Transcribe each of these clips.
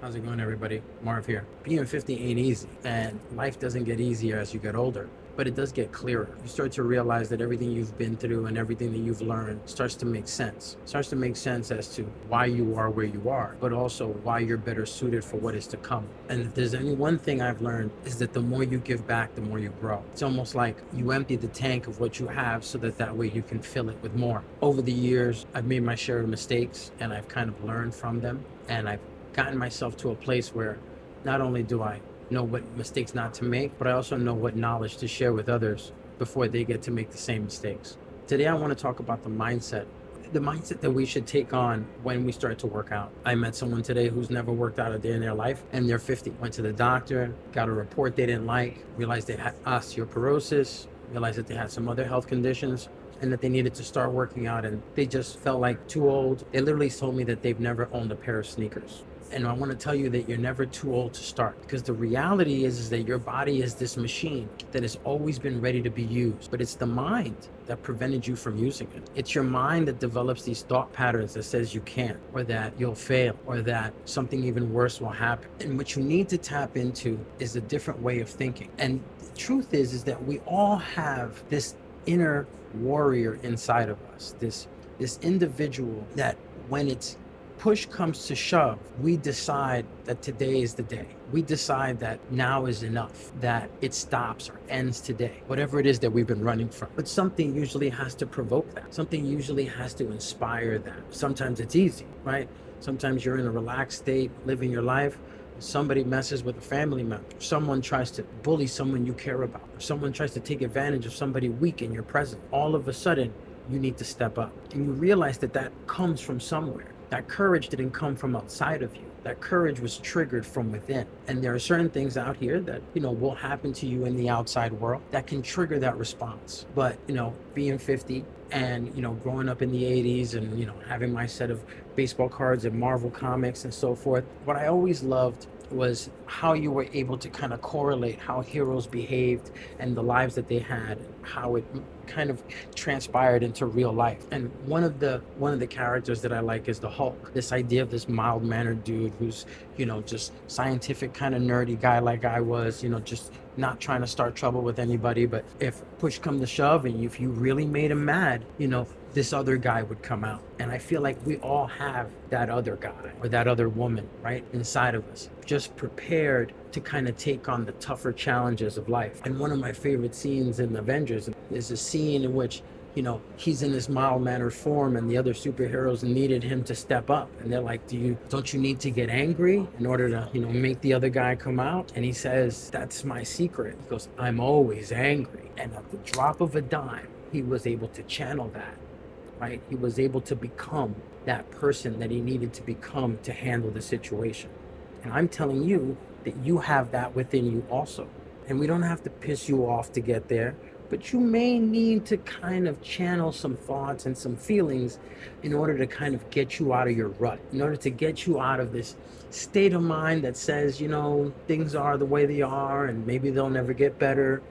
How's it going, everybody? Marv here. Being 50 ain't easy, and life doesn't get easier as you get older, but it does get clearer. You start to realize that everything you've been through and everything that you've learned starts to make sense. Starts to make sense as to why you are where you are, but also why you're better suited for what is to come. And if there's any one thing I've learned is that the more you give back, the more you grow. It's almost like you empty the tank of what you have so that way you can fill it with more. Over the years, I've made my share of mistakes, and I've kind of learned from them, and I've gotten myself to a place where not only do I know what mistakes not to make, but I also know what knowledge to share with others before they get to make the same mistakes. Today, I want to talk about the mindset that we should take on when we start to work out. I met someone today who's never worked out a day in their life, and they're 50. Went to the doctor, got a report they didn't like, realized they had osteoporosis, realized that they had some other health conditions, and that they needed to start working out, and they just felt like too old. They literally told me that they've never owned a pair of sneakers. And I want to tell you that you're never too old to start, because the reality is that your body is this machine that has always been ready to be used, but it's the mind that prevented you from using it. It's your mind that develops these thought patterns that says you can't, or that you'll fail, or that something even worse will happen. And what you need to tap into is a different way of thinking. And the truth is that we all have this inner warrior inside of us, this individual that when it's push comes to shove, we decide that today is the day. We decide that now is enough, that it stops or ends today, whatever it is that we've been running from. But something usually has to provoke that. Something usually has to inspire that. Sometimes it's easy, right? Sometimes you're in a relaxed state, living your life. Somebody messes with a family member. Someone tries to bully someone you care about. Or someone tries to take advantage of somebody weak in your presence. All of a sudden, you need to step up. And you realize that that comes from somewhere. That courage didn't come from outside of you. That courage was triggered from within. And there are certain things out here that, will happen to you in the outside world that can trigger that response. But, being 50 and, growing up in the 80s and, having my set of baseball cards and Marvel comics and so forth, what I always loved was how you were able to kind of correlate how heroes behaved and the lives that they had, how it kind of transpired into real life. And one of the characters that I like is the Hulk. This idea of this mild-mannered dude who's, just scientific kind of nerdy guy like I was, just not trying to start trouble with anybody. But if push come to shove and if you really made him mad, this other guy would come out. And I feel like we all have that other guy or that other woman right inside of us, just prepared to kind of take on the tougher challenges of life. And one of my favorite scenes in Avengers is a scene in which he's in this mild-mannered form and the other superheroes needed him to step up. And they're like, don't you need to get angry in order to, make the other guy come out? And he says, that's my secret. He goes, I'm always angry. And at the drop of a dime, he was able to channel that, right? He was able to become that person that he needed to become to handle the situation. And I'm telling you that you have that within you also. And we don't have to piss you off to get there, but you may need to kind of channel some thoughts and some feelings in order to kind of get you out of your rut, in order to get you out of this state of mind that says, things are the way they are and maybe they'll never get better.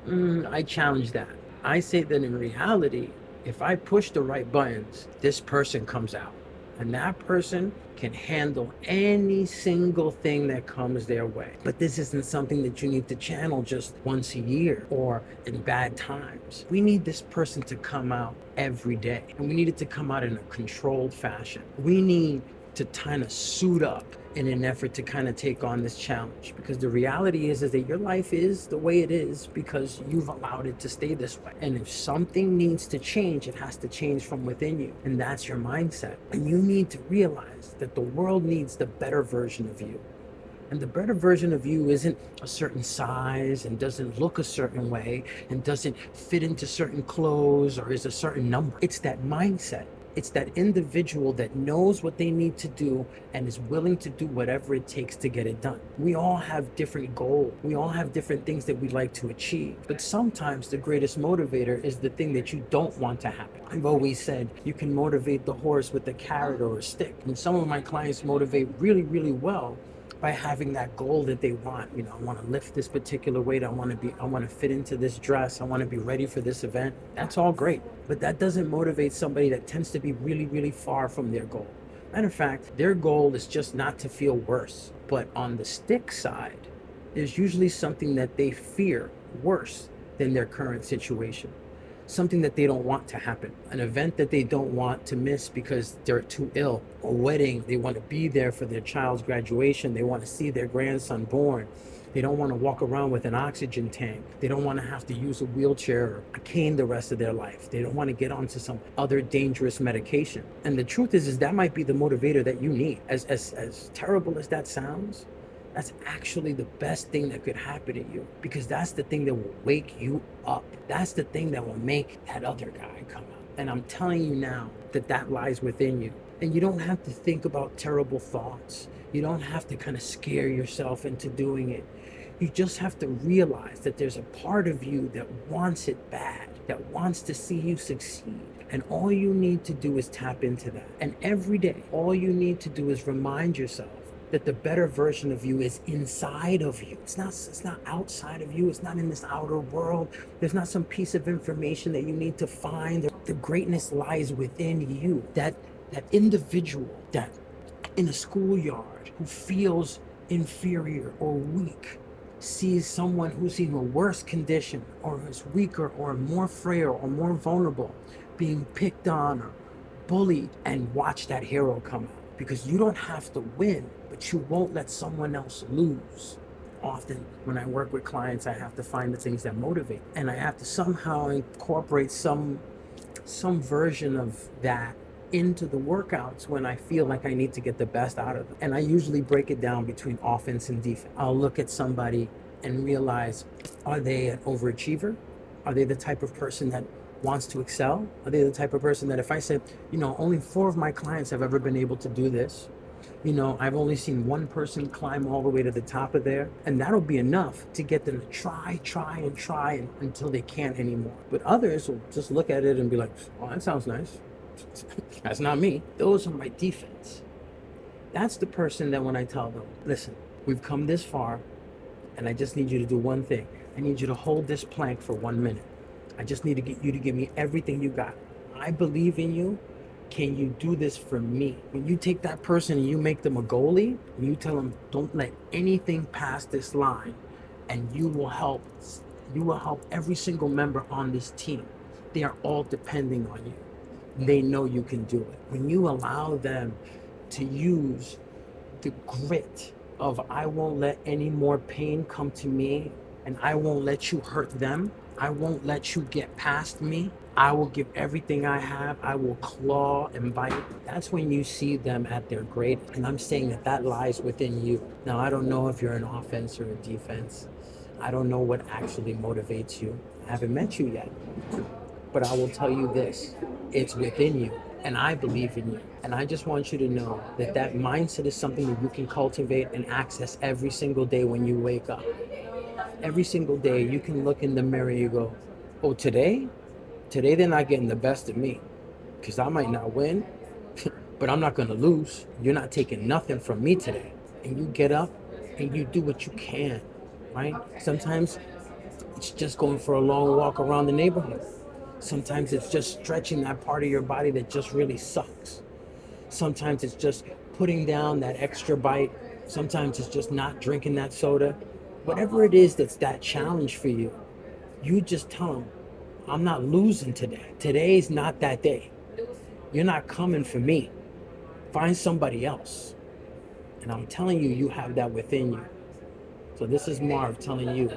I challenge that. I say that in reality, if I push the right buttons, this person comes out. And that person can handle any single thing that comes their way. But this isn't something that you need to channel just once a year or in bad times. We need this person to come out every day. And we need it to come out in a controlled fashion. We need to kind of suit up in an effort to kind of take on this challenge, because the reality is that your life is the way it is because you've allowed it to stay this way. And if something needs to change, it has to change from within you, and that's your mindset. And you need to realize that the world needs the better version of you. And the better version of you isn't a certain size and doesn't look a certain way and doesn't fit into certain clothes or is a certain number. It's that mindset. It's that individual that knows what they need to do and is willing to do whatever it takes to get it done. We all have different goals. We all have different things that we'd like to achieve. But sometimes the greatest motivator is the thing that you don't want to happen. I've always said you can motivate the horse with a carrot or a stick. And some of my clients motivate really, really well by having that goal that they want. I want to lift this particular weight. I want to fit into this dress. I want to be ready for this event. That's all great. But that doesn't motivate somebody that tends to be really, really far from their goal. Matter of fact, their goal is just not to feel worse. But on the stick side, there's usually something that they fear worse than their current situation, something that they don't want to happen, an event that they don't want to miss because they're too ill, a wedding, they want to be there for their child's graduation, they want to see their grandson born. They don't want to walk around with an oxygen tank. They don't want to have to use a wheelchair or a cane the rest of their life. They don't want to get onto some other dangerous medication. And the truth is that might be the motivator that you need. As terrible as that sounds, that's actually the best thing that could happen to you, because that's the thing that will wake you up. That's the thing that will make that other guy come out. And I'm telling you now that that lies within you. And you don't have to think about terrible thoughts. You don't have to kind of scare yourself into doing it. You just have to realize that there's a part of you that wants it bad, that wants to see you succeed. And all you need to do is tap into that. And every day, all you need to do is remind yourself that the better version of you is inside of you. It's not outside of you. It's not in this outer world. There's not some piece of information that you need to find. The greatness lies within you. That individual that in a schoolyard who feels inferior or weak sees someone who's in a worse condition or is weaker or more frail or more vulnerable being picked on or bullied, and watch that hero come out. Because you don't have to win, but you won't let someone else lose. Often when I work with clients, I have to find the things that motivate, and I have to somehow incorporate some version of that into the workouts when I feel like I need to get the best out of them. And I usually break it down between offense and defense. I'll look at somebody and realize, are they an overachiever? Are they the type of person that wants to excel? Are they the type of person that if I said, only 4 of my clients have ever been able to do this, I've only seen one person climb all the way to the top of there, and that'll be enough to get them to try until they can't anymore. But others will just look at it and be like, oh, that sounds nice. That's not me. Those are my defense. That's the person that when I tell them, listen, we've come this far, and I just need you to do one thing. I need you to hold this plank for 1 minute. I just need to get you to give me everything you got. I believe in you. Can you do this for me? When you take that person and you make them a goalie, and you tell them, don't let anything pass this line, and you will help every single member on this team. They are all depending on you. They know you can do it. When you allow them to use the grit of, I won't let any more pain come to me, and I won't let you hurt them. I won't let you get past me. I will give everything I have. I will claw and bite. That's when you see them at their greatest. And I'm saying that lies within you. Now, I don't know if you're an offense or a defense. I don't know what actually motivates you. I haven't met you yet. But I will tell you this, it's within you. And I believe in you. And I just want you to know that mindset is something that you can cultivate and access every single day when you wake up. Every single day you can look in the mirror and you go, oh, today they're not getting the best of me, because I might not win, but I'm not going to lose. You're not taking nothing from me today. And you get up and you do what you can, right? Sometimes it's just going for a long walk around the neighborhood. Sometimes it's just stretching that part of your body that just really sucks. Sometimes it's just putting down that extra bite. Sometimes it's just not drinking that soda. Whatever it is that's that challenge for you, you just tell them, I'm not losing today. Today's not that day. You're not coming for me. Find somebody else. And I'm telling you, you have that within you. So this is Marv telling you,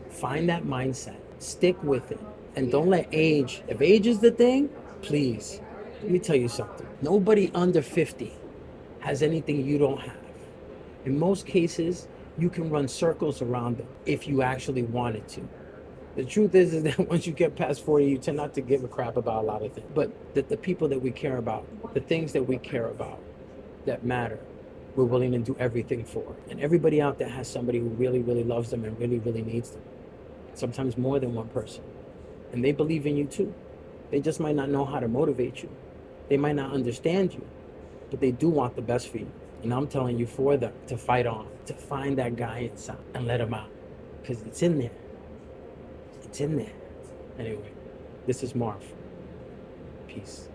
find that mindset, stick with it, and don't let age, if age is the thing, please, let me tell you something. Nobody under 50 has anything you don't have. In most cases, you can run circles around them if you actually wanted to. The truth is that once you get past 40, you tend not to give a crap about a lot of things. But the people that we care about, the things that we care about that matter, we're willing to do everything for. And everybody out there has somebody who really, really loves them and really, really needs them. Sometimes more than one person. And they believe in you too. They just might not know how to motivate you. They might not understand you, but they do want the best for you. And I'm telling you for them to fight on, to find that guy inside and let him out. Because it's in there. It's in there. Anyway, this is Marv. Peace.